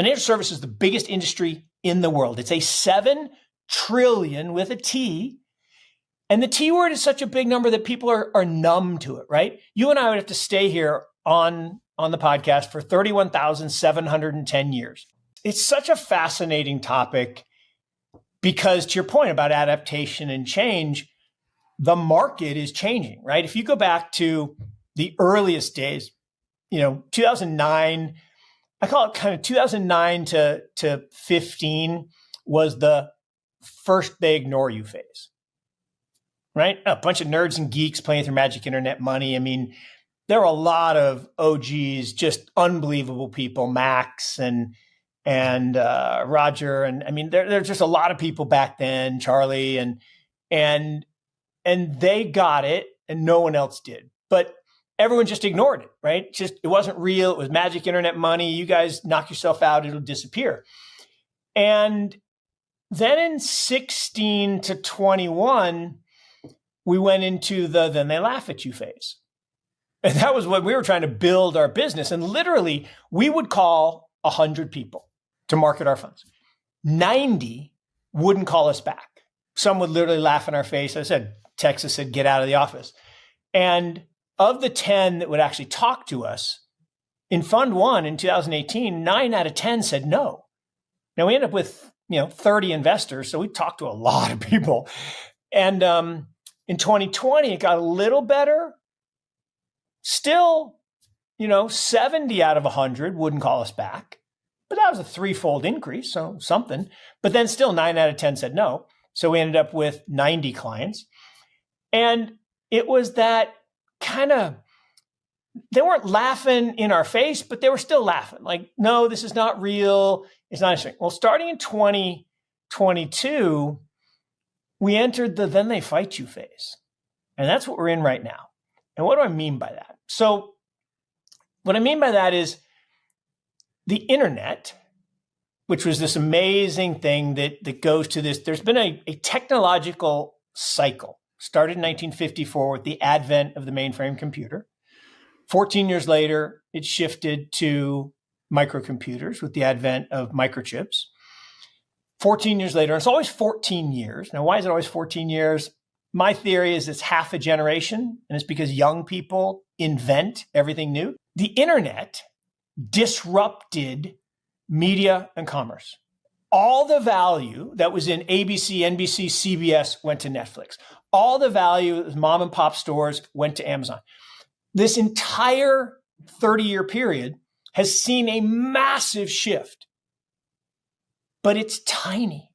Financial services is the biggest industry in the world. It's a 7 trillion with a T. And the T word is such a big number that people are numb to it, right? You and I would have to stay here on the podcast for 31,710 years. It's such a fascinating topic because, to your point about adaptation and change, the market is changing, right? If you go back to the earliest days, 2009, I call it kind of 2009 to 15 was the first they ignore you phase, right? A bunch of nerds and geeks playing through magic internet money. I mean, there were a lot of OGs, just unbelievable people, Max and Roger. And I mean, there's just a lot of people back then, Charlie, and they got it and no one else did. But everyone just ignored it, right? It wasn't real. It was magic internet money. You guys knock yourself out, it'll disappear. And then in 16 to 21, we went into the then they laugh at you phase. And that was when we were trying to build our business. And literally, we would call 100 people to market our funds. 90 wouldn't call us back. Some would literally laugh in our face. I said, Texas said, get out of the office. And of the 10 that would actually talk to us, in Fund 1 in 2018, 9 out of 10 said no. Now, we ended up with 30 investors, so we talked to a lot of people. And in 2020, it got a little better. Still, 70 out of 100 wouldn't call us back. But that was a threefold increase, so something. But then still 9 out of 10 said no. So we ended up with 90 clients. And it was that kind of, they weren't laughing in our face, but they were still laughing. Like, no, this is not real. It's not interesting. Well, starting in 2022, we entered the then they fight you phase. And that's what we're in right now. And what do I mean by that? So what I mean by that is the internet, which was this amazing thing that goes to this. There's been a technological cycle. Started in 1954 with the advent of the mainframe computer. 14 years later, it shifted to microcomputers with the advent of microchips. 14 years later, it's always 14 years. Now, why is it always 14 years? My theory is it's half a generation, and it's because young people invent everything new. The internet disrupted media and commerce. All the value that was in ABC, NBC, CBS went to Netflix. All the value of mom and pop stores went to Amazon. This entire 30-year period has seen a massive shift, but it's tiny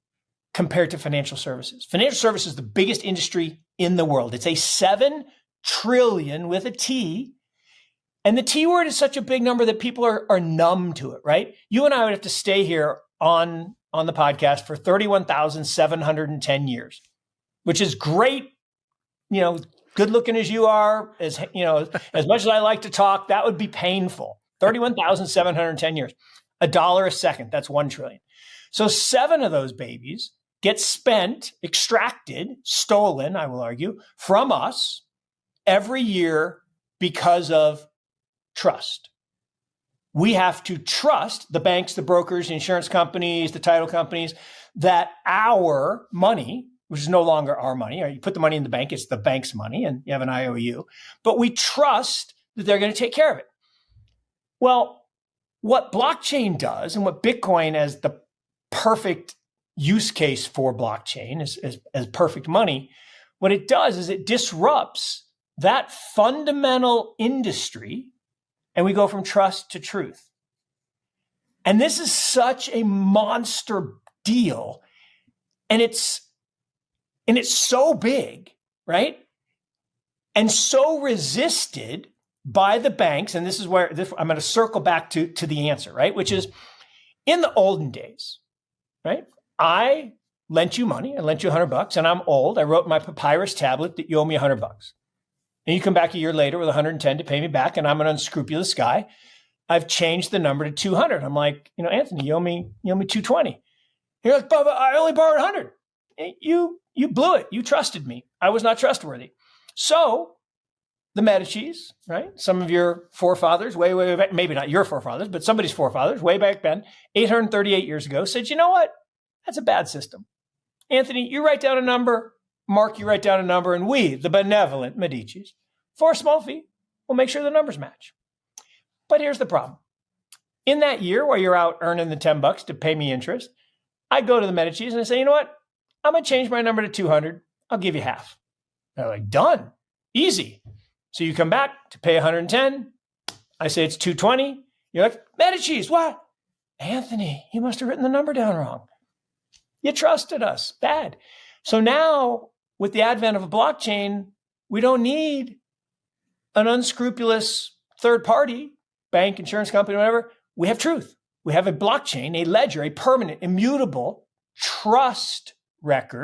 compared to financial services. Financial services is the biggest industry in the world. It's a 7 trillion with a T. And the T word is such a big number that people are numb to it, right? You and I would have to stay here on the podcast for 31,710 years, which is great. Good looking as you are, as much as I like to talk, that would be painful. 31,710 years, $1 a second. That's 1 trillion. So 7 of those babies get spent, extracted, stolen, I will argue, from us every year because of trust. We have to trust the banks, the brokers, the insurance companies, the title companies, that our money, which is no longer our money, or you put the money in the bank, it's the bank's money, and you have an IOU, but we trust that they're going to take care of it. Well, what blockchain does, and what Bitcoin as the perfect use case for blockchain, as perfect money, what it does is it disrupts that fundamental industry, and we go from trust to truth. And this is such a monster deal. And it's so big, right? And so resisted by the banks. And this is where I'm going to circle back to the answer, right? Which is in the olden days, right? I lent you money. I lent you $100 and I'm old. I wrote in my papyrus tablet that you owe me $100. And you come back a year later with 110 to pay me back, and I'm an unscrupulous guy. I've changed the number to 200. I'm like, Anthony, you owe me 220. You're like, Bubba, I only borrowed 100. You blew it. You trusted me. I was not trustworthy. So the Medicis, right? Some of your forefathers, way back, maybe not your forefathers, but somebody's forefathers, way back then, 838 years ago, said, you know what? That's a bad system. Anthony, you write down a number. Mark, you write down a number. And we, the benevolent Medicis, for a small fee, will make sure the numbers match. But here's the problem. In that year while you're out earning the $10 to pay me interest, I go to the Medicis and I say, you know what? I'm going to change my number to 200. I'll give you half. They're like, done. Easy. So you come back to pay 110. I say it's 220. You're like, Medicis, what? Anthony, you must have written the number down wrong. You trusted us. Bad. So now, with the advent of a blockchain, we don't need an unscrupulous third party, bank, insurance company, whatever. We have truth. We have a blockchain, a ledger, a permanent, immutable trust record